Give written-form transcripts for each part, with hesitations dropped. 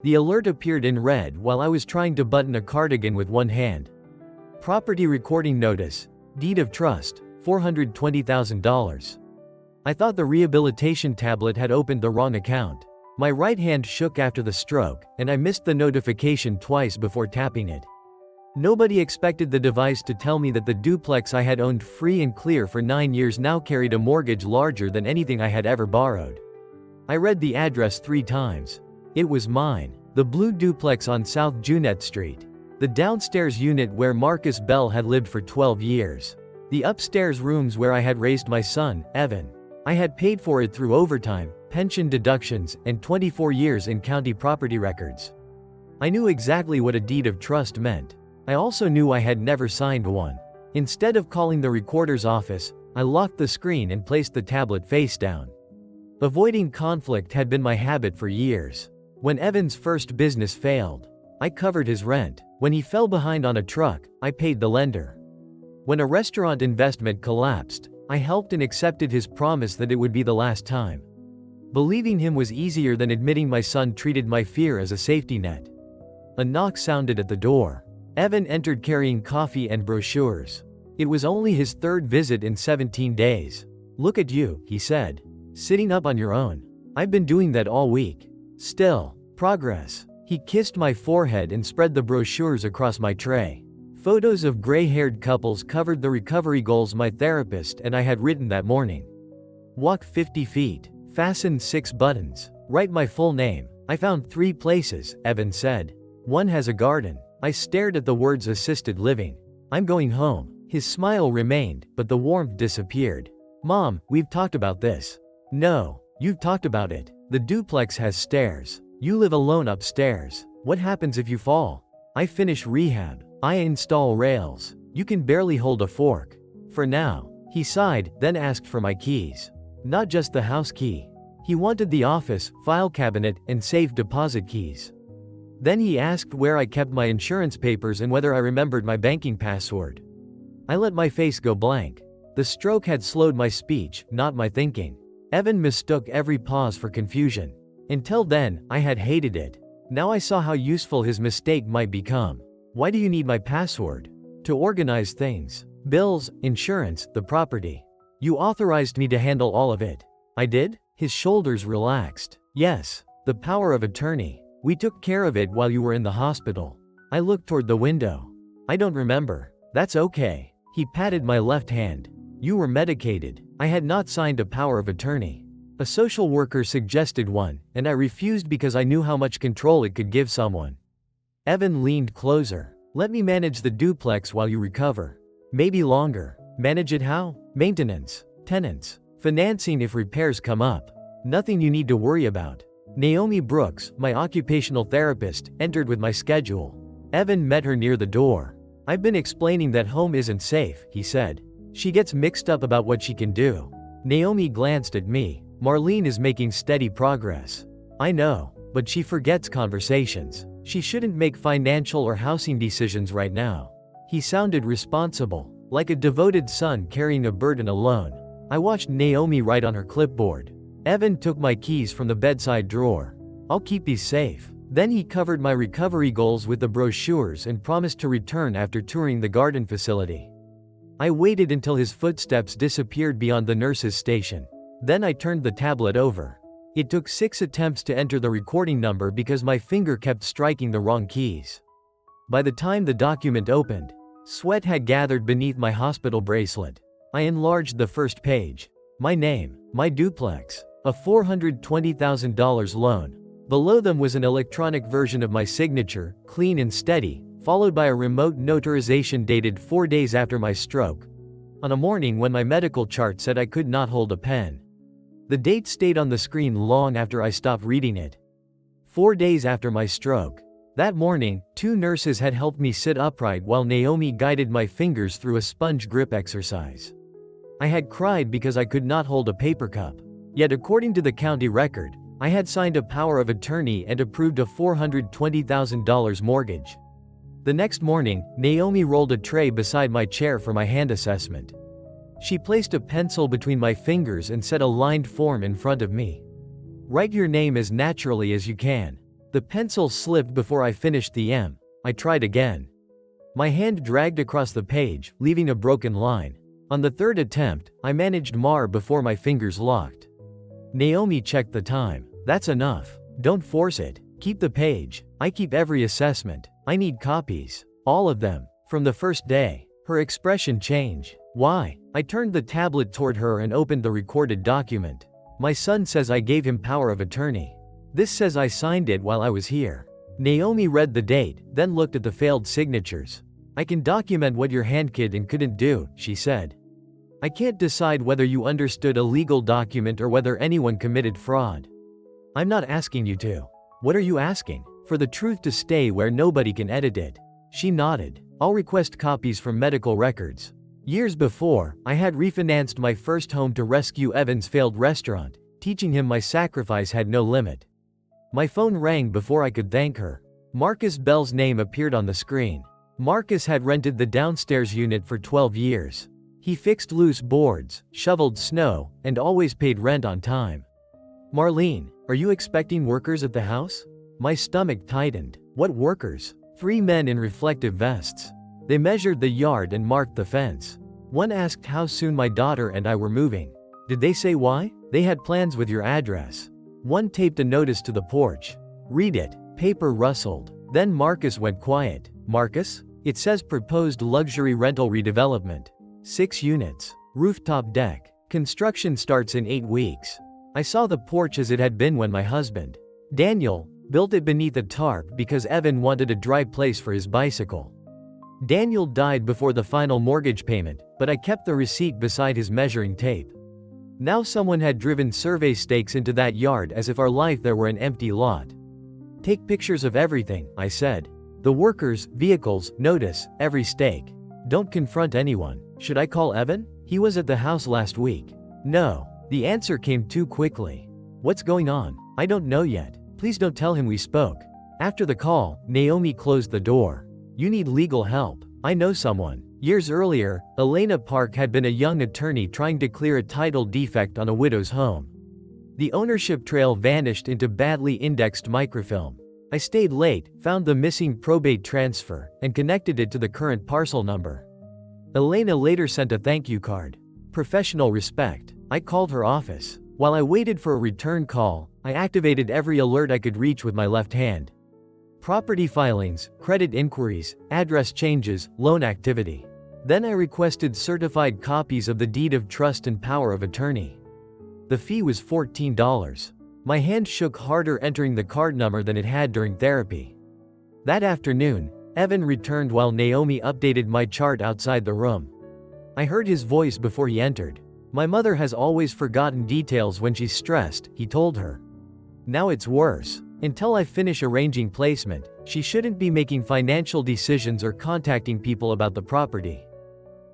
The alert appeared in red while I was trying to button a cardigan with one hand. Property recording notice. Deed of trust, $420,000. I thought the rehabilitation tablet had opened the wrong account. My right hand shook after the stroke, and I missed the notification twice before tapping it. Nobody expected the device to tell me that the duplex I had owned free and clear for 9 years now carried a mortgage larger than anything I had ever borrowed. I read the address 3 times. It was mine. The blue duplex on South Junette Street. The downstairs unit where Marcus Bell had lived for 12 years. The upstairs rooms where I had raised my son, Evan. I had paid for it through overtime, pension deductions, and 24 years in county property records. I knew exactly what a deed of trust meant. I also knew I had never signed one. Instead of calling the recorder's office, I locked the screen and placed the tablet face down. Avoiding conflict had been my habit for years. When Evan's first business failed, I covered his rent. When he fell behind on a truck, I paid the lender. When a restaurant investment collapsed, I helped and accepted his promise that it would be the last time. Believing him was easier than admitting my son treated my fear as a safety net. A knock sounded at the door. Evan entered carrying coffee and brochures. It was only his 3rd visit in 17 days. "Look at you," he said. "Sitting up on your own. I've been doing that all week. Still, progress." He kissed my forehead and spread the brochures across my tray. Photos of gray-haired couples covered the recovery goals my therapist and I had written that morning. Walk 50 feet. Fasten 6 buttons. Write my full name. I found 3 places, Evan said. One has a garden. I stared at the words assisted living. I'm going home. His smile remained, but the warmth disappeared. Mom, we've talked about this. No, you've talked about it. The duplex has stairs. You live alone upstairs. What happens if you fall? I finish rehab. I install rails. You can barely hold a fork. For now. He sighed, then asked for my keys. Not just the house key. He wanted the office, file cabinet, and safe deposit keys. Then he asked where I kept my insurance papers and whether I remembered my banking password. I let my face go blank. The stroke had slowed my speech, not my thinking. Evan mistook every pause for confusion. Until then, I had hated it. Now I saw how useful his mistake might become. Why do you need my password? To organize things. Bills, insurance, the property. You authorized me to handle all of it. I did? His shoulders relaxed. Yes, the power of attorney. We took care of it while you were in the hospital. I looked toward the window. I don't remember. That's okay. He patted my left hand. You were medicated. I had not signed a power of attorney. A social worker suggested one, and I refused because I knew how much control it could give someone. Evan leaned closer. Let me manage the duplex while you recover. Maybe longer. Manage it how? Maintenance. Tenants. Financing if repairs come up. Nothing you need to worry about. Naomi Brooks, my occupational therapist, entered with my schedule. Evan met her near the door. I've been explaining that home isn't safe, he said. She gets mixed up about what she can do. Naomi glanced at me. Marlene is making steady progress. I know, but she forgets conversations. She shouldn't make financial or housing decisions right now. He sounded responsible, like a devoted son carrying a burden alone. I watched Naomi write on her clipboard. Evan took my keys from the bedside drawer. I'll keep these safe. Then he covered my recovery goals with the brochures and promised to return after touring the garden facility. I waited until his footsteps disappeared beyond the nurse's station. Then I turned the tablet over. It took 6 attempts to enter the recording number because my finger kept striking the wrong keys. By the time the document opened, sweat had gathered beneath my hospital bracelet. I enlarged the first page. My name, my duplex, a $420,000 loan. Below them was an electronic version of my signature, clean and steady, followed by a remote notarization dated 4 days after my stroke, on a morning when my medical chart said I could not hold a pen. The date stayed on the screen long after I stopped reading it. 4 days after my stroke. That morning, 2 nurses had helped me sit upright while Naomi guided my fingers through a sponge grip exercise. I had cried because I could not hold a paper cup. Yet according to the county record, I had signed a power of attorney and approved a $420,000 mortgage. The next morning, Naomi rolled a tray beside my chair for my hand assessment. She placed a pencil between my fingers and set a lined form in front of me. Write your name as naturally as you can. The pencil slipped before I finished the M. I tried again. My hand dragged across the page, leaving a broken line. On the third attempt, I managed Mar before my fingers locked. Naomi checked the time. That's enough. Don't force it. Keep the page. I keep every assessment. I need copies. All of them. From the first day. Her expression changed. Why? I turned the tablet toward her and opened the recorded document. My son says I gave him power of attorney. This says I signed it while I was here. Naomi read the date, then looked at the failed signatures. I can document what your hand could and couldn't do, she said. I can't decide whether you understood a legal document or whether anyone committed fraud. I'm not asking you to. What are you asking? For the truth to stay where nobody can edit it. She nodded. I'll request copies from medical records. Years before, I had refinanced my first home to rescue Evan's failed restaurant, teaching him my sacrifice had no limit. My phone rang before I could thank her. Marcus Bell's name appeared on the screen. Marcus had rented the downstairs unit for 12 years. He fixed loose boards, shoveled snow, and always paid rent on time. Marlene, are you expecting workers at the house? My stomach tightened. What workers? 3 men in reflective vests. They measured the yard and marked the fence. One asked how soon my daughter and I were moving. Did they say why? They had plans with your address. One taped a notice to the porch. Read it. Paper rustled. Then Marcus went quiet. Marcus? It says proposed luxury rental redevelopment. 6 units. Rooftop deck. Construction starts in 8 weeks. I saw the porch as it had been when my husband, Daniel, built it beneath a tarp because Evan wanted a dry place for his bicycle. Daniel died before the final mortgage payment, but I kept the receipt beside his measuring tape. Now someone had driven survey stakes into that yard as if our life there were an empty lot. Take pictures of everything, I said. The workers, vehicles, notice, every stake. Don't confront anyone. Should I call Evan? He was at the house last week. No. The answer came too quickly. What's going on? I don't know yet. Please don't tell him we spoke. After the call, Naomi closed the door. You need legal help. I know someone. Years earlier, Elena Park had been a young attorney trying to clear a title defect on a widow's home. The ownership trail vanished into badly indexed microfilm. I stayed late, found the missing probate transfer, and connected it to the current parcel number. Elena later sent a thank you card. Professional respect. I called her office. While I waited for a return call, I activated every alert I could reach with my left hand. Property filings, credit inquiries, address changes, loan activity. Then I requested certified copies of the deed of trust and power of attorney. The fee was $14. My hand shook harder entering the card number than it had during therapy. That afternoon, Evan returned while Naomi updated my chart outside the room. I heard his voice before he entered. My mother has always forgotten details when she's stressed, he told her. Now it's worse. Until I finish arranging placement, she shouldn't be making financial decisions or contacting people about the property.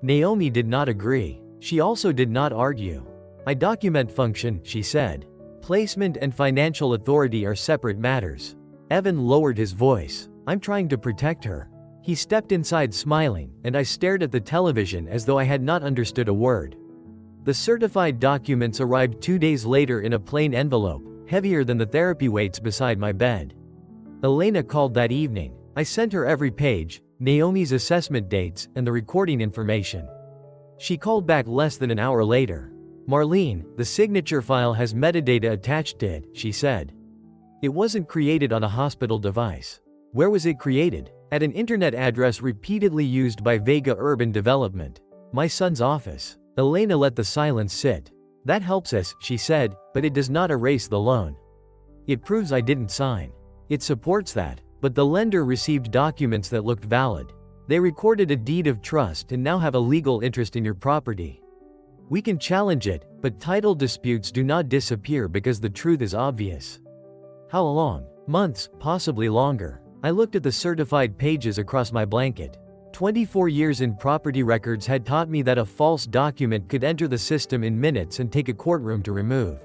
Naomi did not agree. She also did not argue. I document function, she said. Placement and financial authority are separate matters. Evan lowered his voice. I'm trying to protect her. He stepped inside smiling, and I stared at the television as though I had not understood a word. The certified documents arrived 2 days later in a plain envelope, heavier than the therapy weights beside my bed. Elena called that evening. I sent her every page, Naomi's assessment dates, and the recording information. She called back less than an hour later. Marlene, the signature file has metadata attached to it, she said. It wasn't created on a hospital device. Where was it created? At an internet address repeatedly used by Vega Urban Development. My son's office. Elena let the silence sit. That helps us, she said, but it does not erase the loan. It proves I didn't sign. It supports that, but the lender received documents that looked valid. They recorded a deed of trust and now have a legal interest in your property. We can challenge it, but title disputes do not disappear because the truth is obvious. How long? Months, possibly longer. I looked at the certified pages across my blanket. 24 years in property records had taught me that a false document could enter the system in minutes and take a courtroom to remove.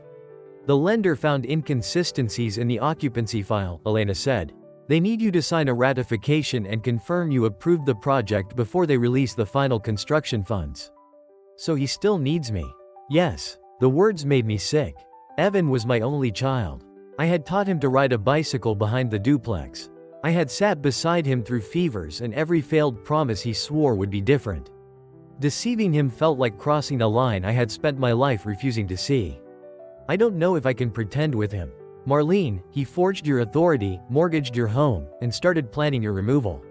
The lender found inconsistencies in the occupancy file, Elena said. They need you to sign a ratification and confirm you approved the project before they release the final construction funds. So he still needs me. Yes. The words made me sick. Evan was my only child. I had taught him to ride a bicycle behind the duplex. I had sat beside him through fevers and every failed promise he swore would be different. Deceiving him felt like crossing a line I had spent my life refusing to see. I don't know if I can pretend with him. Marlene, he forged your authority, mortgaged your home, and started planning your removal.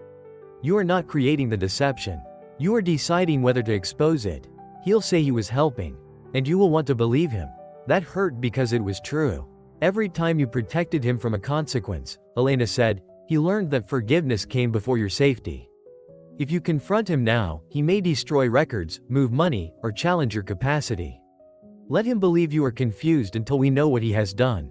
You are not creating the deception. You are deciding whether to expose it. He'll say he was helping, and you will want to believe him. That hurt because it was true. Every time you protected him from a consequence, Elena said, he learned that forgiveness came before your safety. If you confront him now, he may destroy records, move money, or challenge your capacity. Let him believe you are confused until we know what he has done.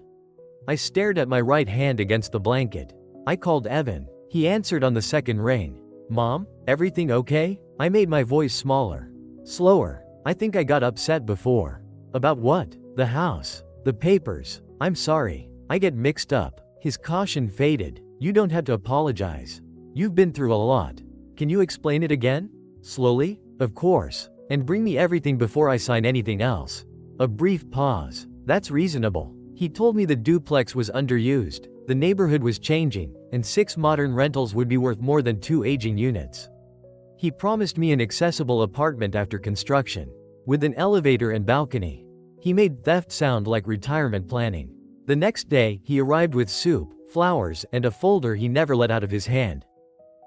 I stared at my right hand against the blanket. I called Evan. He answered on the second ring. Mom, everything okay? I made my voice smaller. Slower. I think I got upset before. About what? The house. The papers. I'm sorry. I get mixed up. His caution faded. You don't have to apologize. You've been through a lot. Can you explain it again? Slowly? Of course. And bring me everything before I sign anything else. A brief pause. That's reasonable. He told me the duplex was underused, the neighborhood was changing, and 6 modern rentals would be worth more than 2 aging units. He promised me an accessible apartment after construction, with an elevator and balcony. He made theft sound like retirement planning. The next day, he arrived with soup, flowers, and a folder he never let out of his hand.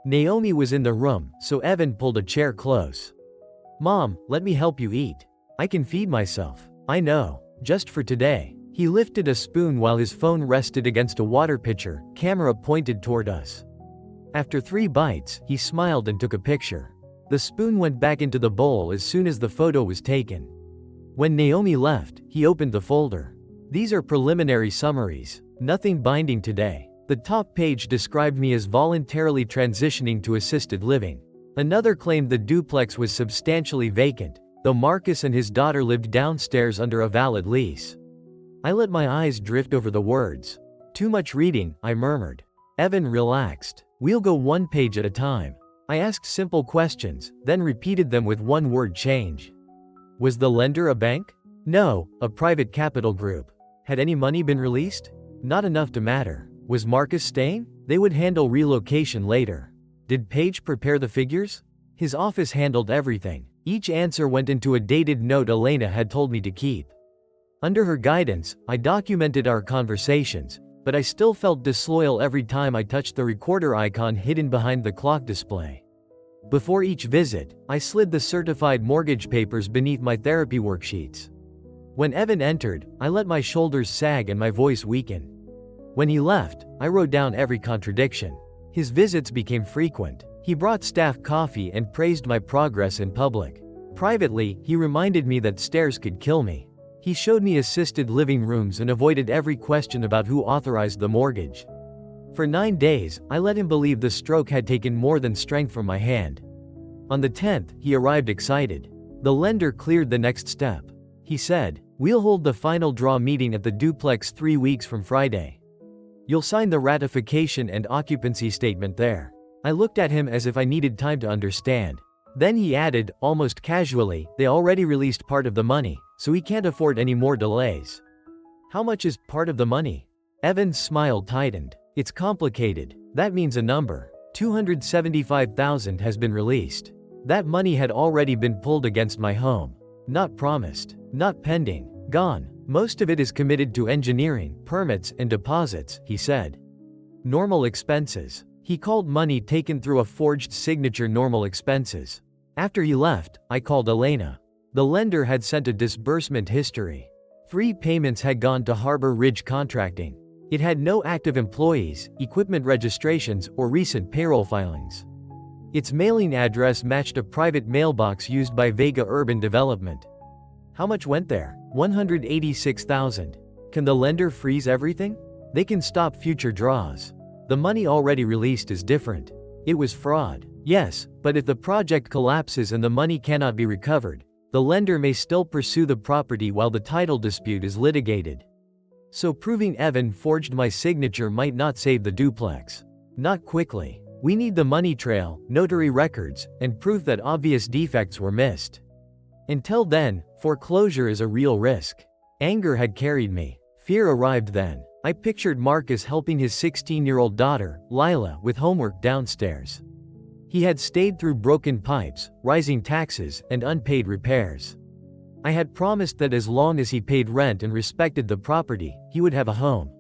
Naomi was in the room, so Evan pulled a chair close. Mom, let me help you eat. I can feed myself. I know. Just for today. He lifted a spoon while his phone rested against a water pitcher, camera pointed toward us. After 3 bites, he smiled and took a picture. The spoon went back into the bowl as soon as the photo was taken. When Naomi left, he opened the folder. These are preliminary summaries. Nothing binding today. The top page described me as voluntarily transitioning to assisted living. Another claimed the duplex was substantially vacant, though Marcus and his daughter lived downstairs under a valid lease. I let my eyes drift over the words. Too much reading, I murmured. Evan relaxed. We'll go 1 page at a time. I asked simple questions, then repeated them with 1 word change. Was the lender a bank? No, a private capital group. Had any money been released? Not enough to matter. Was Marcus staying? They would handle relocation later. Did Paige prepare the figures? His office handled everything. Each answer went into a dated note Elena had told me to keep. Under her guidance, I documented our conversations, but I still felt disloyal every time I touched the recorder icon hidden behind the clock display. Before each visit, I slid the certified mortgage papers beneath my therapy worksheets. When Evan entered, I let my shoulders sag and my voice weaken. When he left, I wrote down every contradiction. His visits became frequent. He brought staff coffee and praised my progress in public. Privately, he reminded me that stairs could kill me. He showed me assisted living rooms and avoided every question about who authorized the mortgage. For 9 days, I let him believe the stroke had taken more than strength from my hand. On the 10th, he arrived excited. The lender cleared the next step. He said, "We'll hold the final draw meeting at the duplex 3 weeks from Friday. You'll sign the ratification and occupancy statement there." I looked at him as if I needed time to understand. Then he added, almost casually, "They already released part of the money, so we can't afford any more delays." How much is part of the money? Evan's smile tightened. It's complicated. That means a number. 275,000 has been released. That money had already been pulled against my home. Not promised. Not pending. Gone. Most of it is committed to engineering, permits, and deposits, he said. Normal expenses. He called money taken through a forged signature normal expenses. After he left, I called Elena. The lender had sent a disbursement history. 3 payments had gone to Harbor Ridge Contracting. It had no active employees, equipment registrations, or recent payroll filings. Its mailing address matched a private mailbox used by Vega Urban Development. How much went there? 186,000. Can the lender freeze everything? They can stop future draws. The money already released is different. It was fraud. Yes, but if the project collapses and the money cannot be recovered, the lender may still pursue the property while the title dispute is litigated. So proving Evan forged my signature might not save the duplex. Not quickly. We need the money trail, notary records, and proof that obvious defects were missed. Until then, foreclosure is a real risk. Anger had carried me. Fear arrived then. I pictured Marcus helping his 16-year-old daughter, Lila, with homework downstairs. He had stayed through broken pipes, rising taxes, and unpaid repairs. I had promised that as long as he paid rent and respected the property, he would have a home.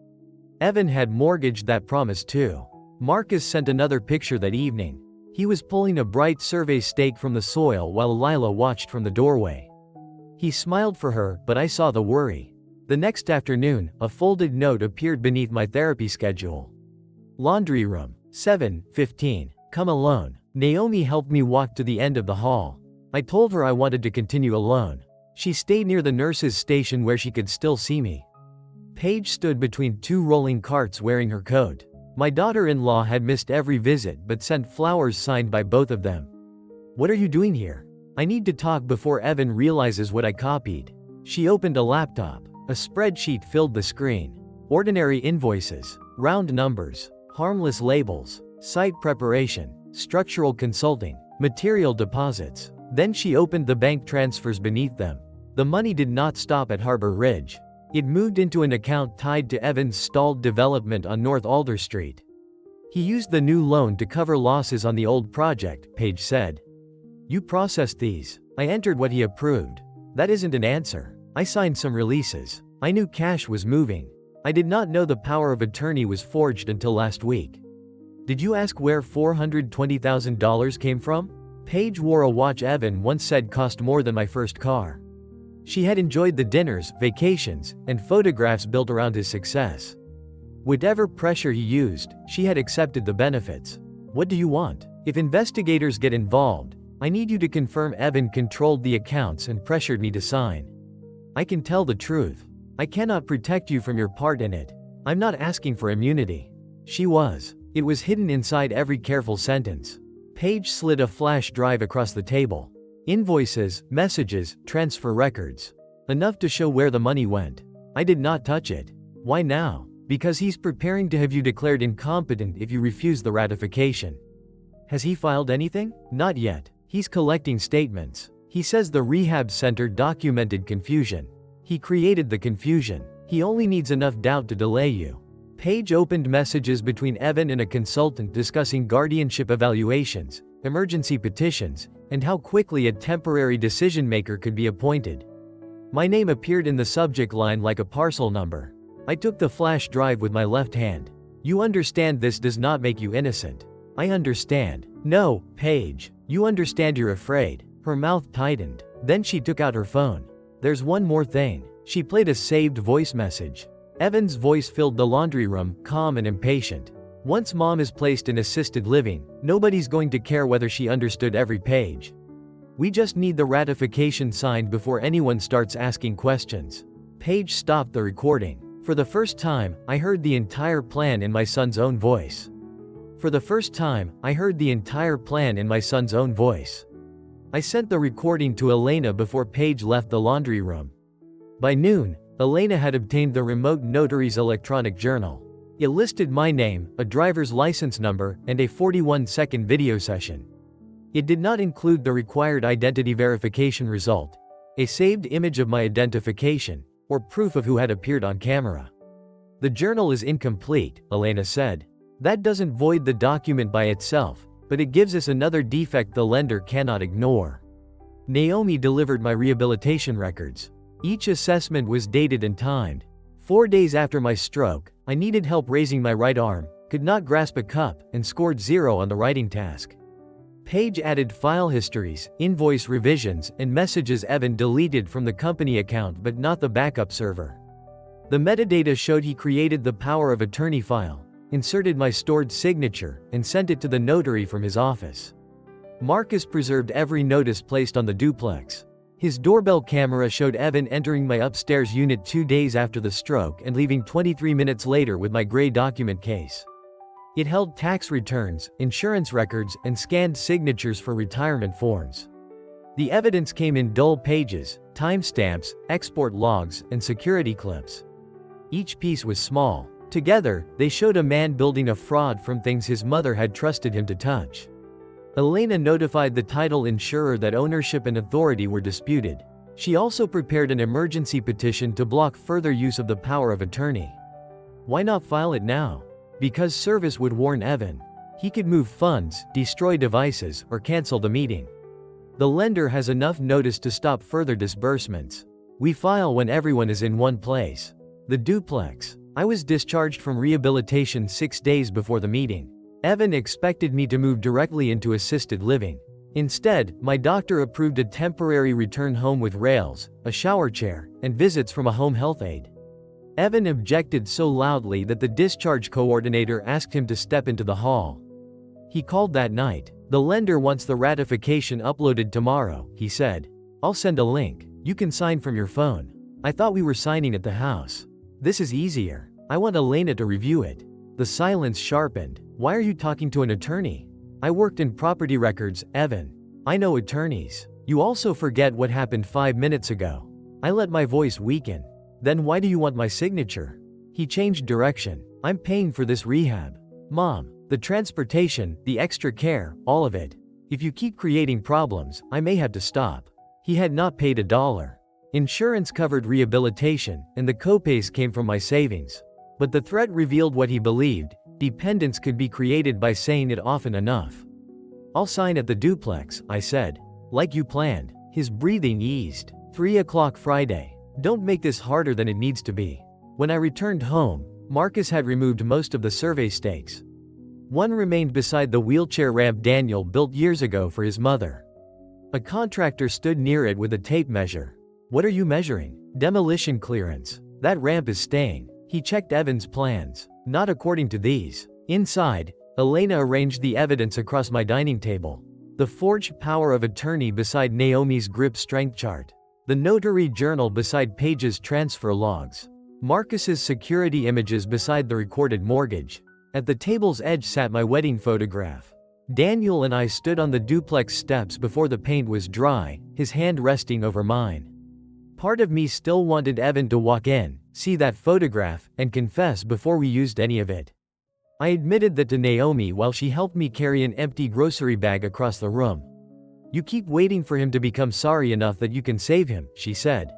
Evan had mortgaged that promise too. Marcus sent another picture that evening. He was pulling a bright survey stake from the soil while Lila watched from the doorway. He smiled for her, but I saw the worry. The next afternoon, a folded note appeared beneath my therapy schedule. Laundry room, 7:15. Come alone. Naomi helped me walk to the end of the hall. I told her I wanted to continue alone. She stayed near the nurse's station where she could still see me. Paige stood between two rolling carts wearing her coat. My daughter-in-law had missed every visit but sent flowers signed by both of them. What are you doing here? I need to talk before Evan realizes what I copied. She opened a laptop. A spreadsheet filled the screen. Ordinary invoices, round numbers, harmless labels, site preparation, structural consulting, material deposits. Then she opened the bank transfers beneath them. The money did not stop at Harbor Ridge. It moved into an account tied to Evan's stalled development on North Alder Street. He used the new loan to cover losses on the old project, Paige said. You processed these. I entered what he approved. That isn't an answer. I signed some releases. I knew cash was moving. I did not know the power of attorney was forged until last week. Did you ask where $420,000 came from? Paige wore a watch Evan once said cost more than my first car. She had enjoyed the dinners, vacations, and photographs built around his success. Whatever pressure he used, she had accepted the benefits. What do you want? If investigators get involved, I need you to confirm Evan controlled the accounts and pressured me to sign. I can tell the truth. I cannot protect you from your part in it. I'm not asking for immunity. She was. It was hidden inside every careful sentence. Paige slid a flash drive across the table. Invoices, messages, transfer records. Enough to show where the money went. I did not touch it. Why now? Because he's preparing to have you declared incompetent if you refuse the ratification. Has he filed anything? Not yet. He's collecting statements. He says the rehab center documented confusion. He created the confusion. He only needs enough doubt to delay you. Paige opened messages between Evan and a consultant discussing guardianship evaluations, emergency petitions, and how quickly a temporary decision maker could be appointed. My name appeared in the subject line like a parcel number. I took the flash drive with my left hand. You understand this does not make you innocent. I understand. No, Paige. You understand you're afraid. Her mouth tightened. Then she took out her phone. There's one more thing. She played a saved voice message. Evan's voice filled the laundry room, calm and impatient. Once mom is placed in assisted living, nobody's going to care whether she understood every page. We just need the ratification signed before anyone starts asking questions. Paige stopped the recording. For the first time, I heard the entire plan in my son's own voice. For the first time, I heard the entire plan in my son's own voice. I sent the recording to Elena before Paige left the laundry room. By noon, Elena had obtained the remote notary's electronic journal. It listed my name, a driver's license number, and a 41-second video session. It did not include the required identity verification result, a saved image of my identification, or proof of who had appeared on camera. The journal is incomplete, Elena said. That doesn't void the document by itself, but it gives us another defect the lender cannot ignore. Naomi delivered my rehabilitation records. Each assessment was dated and timed. 4 days after my stroke, I needed help raising my right arm, could not grasp a cup, and scored 0 on the writing task. Paige added file histories, invoice revisions, and messages Evan deleted from the company account but not the backup server. The metadata showed he created the power of attorney file, inserted my stored signature, and sent it to the notary from his office. Marcus preserved every notice placed on the duplex. His doorbell camera showed Evan entering my upstairs unit 2 days after the stroke and leaving 23 minutes later with my gray document case. It held tax returns, insurance records, and scanned signatures for retirement forms. The evidence came in dull pages, timestamps, export logs, and security clips. Each piece was small. Together, they showed a man building a fraud from things his mother had trusted him to touch. Elena notified the title insurer that ownership and authority were disputed. She also prepared an emergency petition to block further use of the power of attorney. Why not file it now? Because service would warn Evan. He could move funds, destroy devices, or cancel the meeting. The lender has enough notice to stop further disbursements. We file when everyone is in one place. The duplex. I was discharged from rehabilitation 6 days before the meeting. Evan expected me to move directly into assisted living. Instead, my doctor approved a temporary return home with rails, a shower chair, and visits from a home health aide. Evan objected so loudly that the discharge coordinator asked him to step into the hall. He called that night. The lender wants the ratification uploaded tomorrow, he said. I'll send a link. You can sign from your phone. I thought we were signing at the house. This is easier. I want Elena to review it. The silence sharpened. Why are you talking to an attorney? I worked in property records, Evan. I know attorneys. You also forget what happened 5 minutes ago. I let my voice weaken. Then why do you want my signature? He changed direction. I'm paying for this rehab. Mom, the transportation, the extra care, all of it. If you keep creating problems, I may have to stop. He had not paid $1. Insurance covered rehabilitation, and the copays came from my savings. But the threat revealed what he believed: dependence could be created by saying it often enough. I'll sign at the duplex, I said. Like you planned. His breathing eased. 3 o'clock Friday. Don't make this harder than it needs to be. When I returned home, Marcus had removed most of the survey stakes. One remained beside the wheelchair ramp Daniel built years ago for his mother. A contractor stood near it with a tape measure. What are you measuring? Demolition clearance. That ramp is staying. He checked Evan's plans. Not according to these. Inside, Elena arranged the evidence across my dining table. The forged power of attorney beside Naomi's grip strength chart. The notary journal beside Paige's transfer logs. Marcus's security images beside the recorded mortgage. At the table's edge sat my wedding photograph. Daniel and I stood on the duplex steps before the paint was dry, his hand resting over mine. Part of me still wanted Evan to walk in, see that photograph, and confess before we used any of it. I admitted that to Naomi while she helped me carry an empty grocery bag across the room. You keep waiting for him to become sorry enough that you can save him, she said.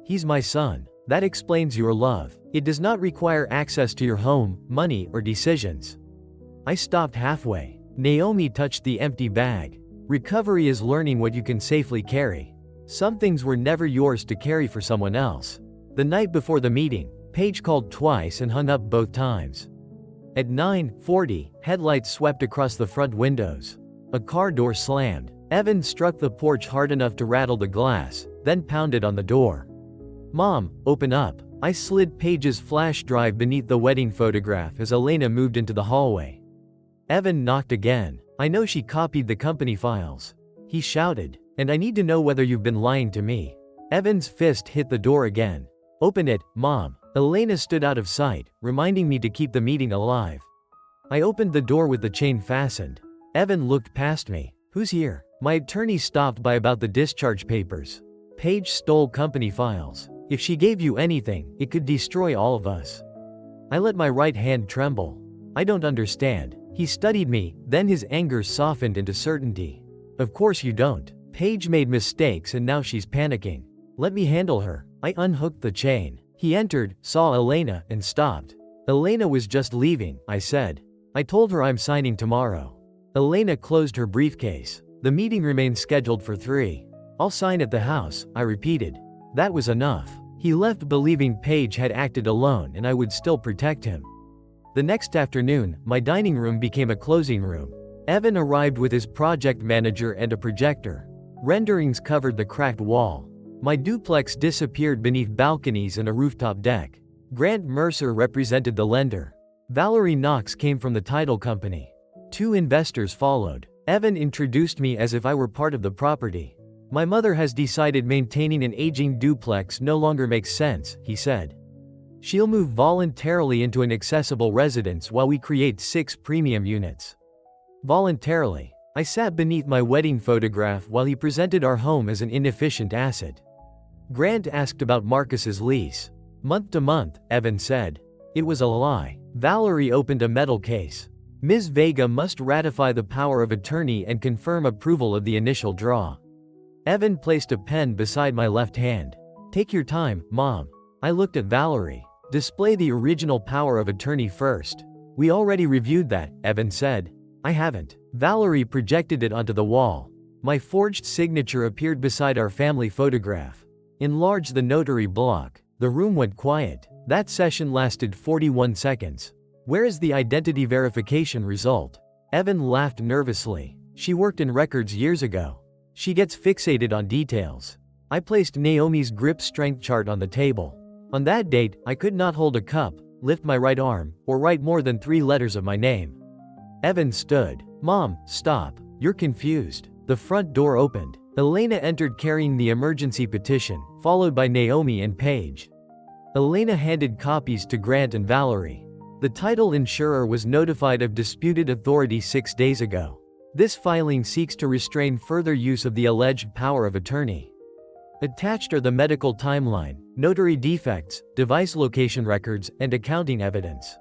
He's my son. That explains your love. It does not require access to your home, money, or decisions. I stopped halfway. Naomi touched the empty bag. Recovery is learning what you can safely carry. Some things were never yours to carry for someone else. The night before the meeting, Paige called twice and hung up both times. At 9:40, headlights swept across the front windows. A car door slammed. Evan struck the porch hard enough to rattle the glass, then pounded on the door. Mom, open up. I slid Paige's flash drive beneath the wedding photograph as Elena moved into the hallway. Evan knocked again. I know she copied the company files. He shouted. And I need to know whether you've been lying to me. Evan's fist hit the door again. Open it, Mom. Elena stood out of sight, reminding me to keep the meeting alive. I opened the door with the chain fastened. Evan looked past me. Who's here? My attorney stopped by about the discharge papers. Paige stole company files. If she gave you anything, it could destroy all of us. I let my right hand tremble. I don't understand. He studied me, then his anger softened into certainty. Of course you don't. Paige made mistakes and now she's panicking. Let me handle her. I unhooked the chain. He entered, saw Elena, and stopped. Elena was just leaving, I said. I told her I'm signing tomorrow. Elena closed her briefcase. The meeting remains scheduled for 3. I'll sign at the house, I repeated. That was enough. He left believing Paige had acted alone and I would still protect him. The next afternoon, my dining room became a closing room. Evan arrived with his project manager and a projector. Renderings covered the cracked wall. My duplex disappeared beneath balconies and a rooftop deck. Grant Mercer represented the lender. Valerie Knox came from the title company. 2 investors followed. Evan introduced me as if I were part of the property. My mother has decided maintaining an aging duplex no longer makes sense, he said. She'll move voluntarily into an accessible residence while we create 6 premium units. Voluntarily. I sat beneath my wedding photograph while he presented our home as an inefficient asset. Grant asked about Marcus's lease. Month to month, Evan said. It was a lie. Valerie opened a metal case. Ms. Vega must ratify the power of attorney and confirm approval of the initial draw. Evan placed a pen beside my left hand. Take your time, Mom. I looked at Valerie. Display the original power of attorney first. We already reviewed that, Evan said. I haven't. Valerie projected it onto the wall. My forged signature appeared beside our family photograph. Enlarge the notary block. The room went quiet. That session lasted 41 seconds. Where is the identity verification result? Evan laughed nervously. She worked in records years ago. She gets fixated on details. I placed Naomi's grip strength chart on the table. On that date, I could not hold a cup, lift my right arm, or write more than 3 letters of my name. Evan stood. Mom, stop. You're confused. The front door opened. Elena entered carrying the emergency petition, followed by Naomi and Paige. Elena handed copies to Grant and Valerie. The title insurer was notified of disputed authority 6 days ago. This filing seeks to restrain further use of the alleged power of attorney. Attached are the medical timeline, notary defects, device location records, and accounting evidence.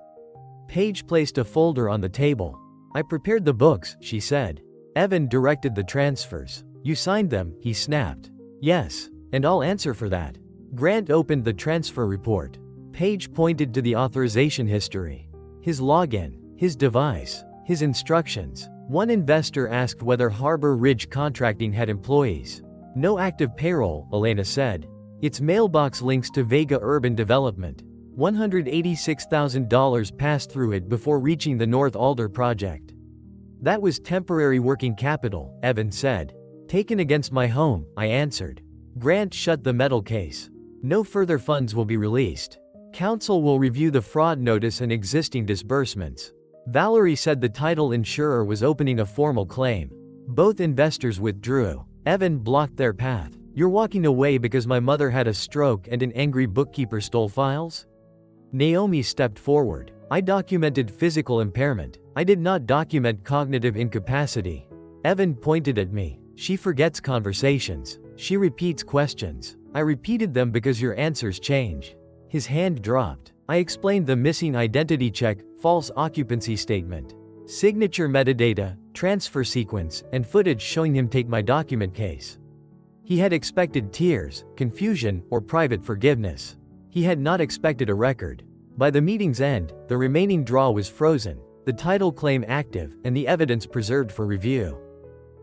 Paige placed a folder on the table. I prepared the books, she said. Evan directed the transfers. You signed them, he snapped. Yes, and I'll answer for that. Grant opened the transfer report. Paige pointed to the authorization history. His login, his device, his instructions. One investor asked whether Harbor Ridge Contracting had employees. No active payroll, Elena said. Its mailbox links to Vega Urban Development. $186,000 passed through it before reaching the North Alder project. That was temporary working capital, Evan said. Taken against my home, I answered. Grant shut the metal case. No further funds will be released. Counsel will review the fraud notice and existing disbursements. Valerie said the title insurer was opening a formal claim. Both investors withdrew. Evan blocked their path. You're walking away because my mother had a stroke and an angry bookkeeper stole files? Naomi stepped forward. I documented physical impairment. I did not document cognitive incapacity. Evan pointed at me. She forgets conversations. She repeats questions. I repeated them because your answers change. His hand dropped. I explained the missing identity check, false occupancy statement, signature metadata, transfer sequence, and footage showing him take my document case. He had expected tears, confusion, or private forgiveness. He had not expected a record. By the meeting's end, the remaining draw was frozen, the title claim active, and the evidence preserved for review.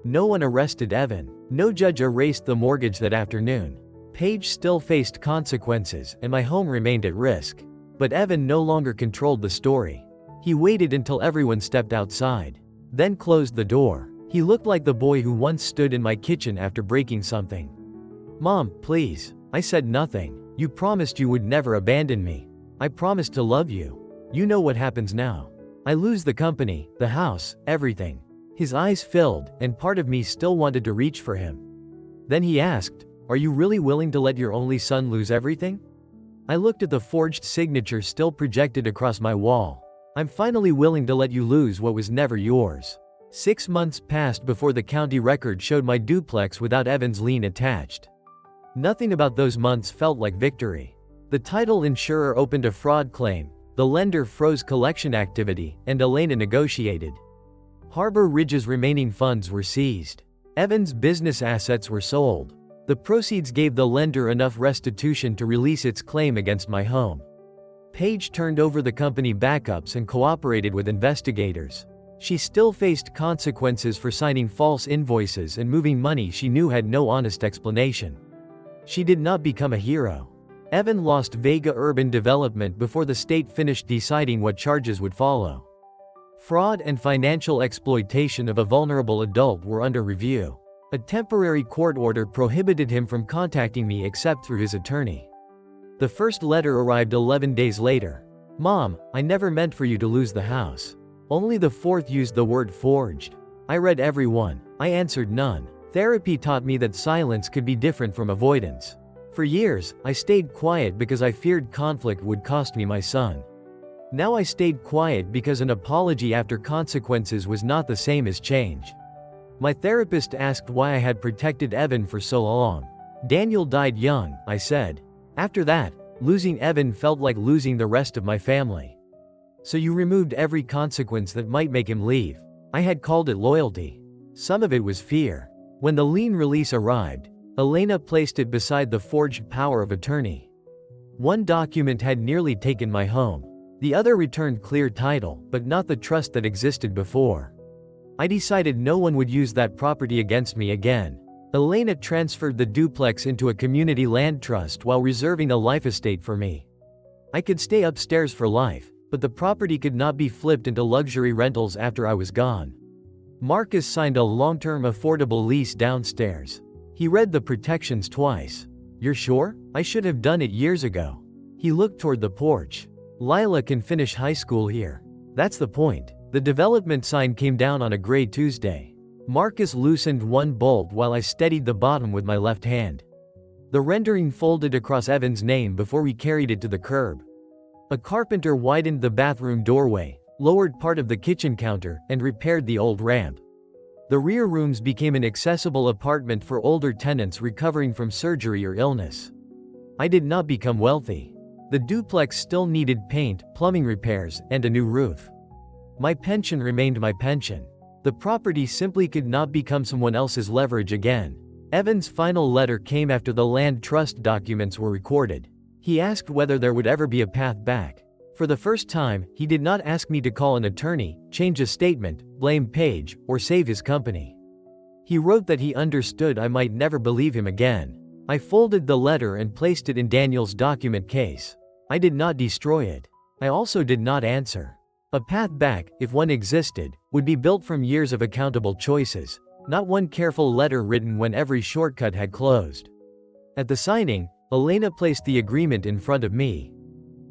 No one arrested Evan. No judge erased the mortgage that afternoon. Paige still faced consequences, and my home remained at risk. But Evan no longer controlled the story. He waited until everyone stepped outside, then closed the door. He looked like the boy who once stood in my kitchen after breaking something. Mom, please. I said nothing. You promised you would never abandon me. I promised to love you. You know what happens now. I lose the company, the house, everything. His eyes filled, and part of me still wanted to reach for him. Then he asked, are you really willing to let your only son lose everything? I looked at the forged signature still projected across my wall. I'm finally willing to let you lose what was never yours. 6 months passed before the county record showed my duplex without Evan's lien attached. Nothing about those months felt like victory. The title insurer opened a fraud claim, the lender froze collection activity, and Elena negotiated. Harbor Ridge's remaining funds were seized. Evan's business assets were sold. The proceeds gave the lender enough restitution to release its claim against my home. Paige turned over the company backups and cooperated with investigators. She still faced consequences for signing false invoices and moving money she knew had no honest explanation. She did not become a hero. Evan lost Vega Urban Development before the state finished deciding what charges would follow. Fraud and financial exploitation of a vulnerable adult were under review. A temporary court order prohibited him from contacting me except through his attorney. The first letter arrived 11 days later. Mom, I never meant for you to lose the house. Only the fourth used the word forged. I read every one. I answered none. Therapy taught me that silence could be different from avoidance. For years, I stayed quiet because I feared conflict would cost me my son. Now I stayed quiet because an apology after consequences was not the same as change. My therapist asked why I had protected Evan for so long. Daniel died young, I said. After that, losing Evan felt like losing the rest of my family. So you removed every consequence that might make him leave. I had called it loyalty. Some of it was fear. When the lien release arrived, Elena placed it beside the forged power of attorney. One document had nearly taken my home. The other returned clear title, but not the trust that existed before. I decided no one would use that property against me again. Elena transferred the duplex into a community land trust while reserving a life estate for me. I could stay upstairs for life, but the property could not be flipped into luxury rentals after I was gone. Marcus signed a long-term affordable lease downstairs. He read the protections twice. "You're sure? I should have done it years ago." He looked toward the porch. "Lila can finish high school here. That's the point." The development sign came down on a gray Tuesday. Marcus loosened one bolt while I steadied the bottom with my left hand. The rendering folded across Evan's name before we carried it to the curb. A carpenter widened the bathroom doorway, lowered part of the kitchen counter, and repaired the old ramp. The rear rooms became an accessible apartment for older tenants recovering from surgery or illness. I did not become wealthy. The duplex still needed paint, plumbing repairs, and a new roof. My pension remained my pension. The property simply could not become someone else's leverage again. Evan's final letter came after the land trust documents were recorded. He asked whether there would ever be a path back. For the first time, he did not ask me to call an attorney, change a statement, blame Paige, or save his company. He wrote that he understood I might never believe him again. I folded the letter and placed it in Daniel's document case. I did not destroy it. I also did not answer. A path back, if one existed, would be built from years of accountable choices, not one careful letter written when every shortcut had closed. At the signing, Elena placed the agreement in front of me.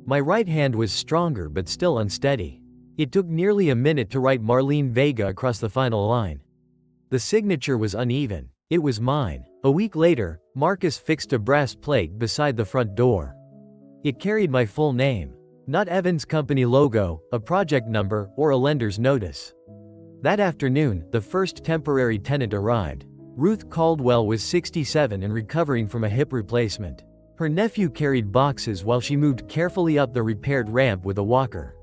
My right hand was stronger but still unsteady. It took nearly a minute to write Marlene Vega across the final line. The signature was uneven. It was mine. A week later, Marcus fixed a brass plate beside the front door. It carried my full name. Not Evan's company logo, a project number, or a lender's notice. That afternoon, the first temporary tenant arrived. Ruth Caldwell was 67 and recovering from a hip replacement. Her nephew carried boxes while she moved carefully up the repaired ramp with a walker.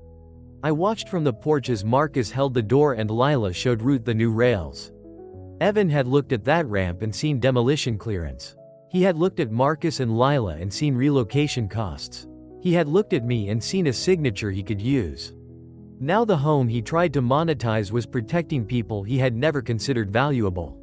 I watched from the porch as Marcus held the door and Lila showed Ruth the new rails. Evan had looked at that ramp and seen demolition clearance. He had looked at Marcus and Lila and seen relocation costs. He had looked at me and seen a signature he could use. Now the home he tried to monetize was protecting people he had never considered valuable.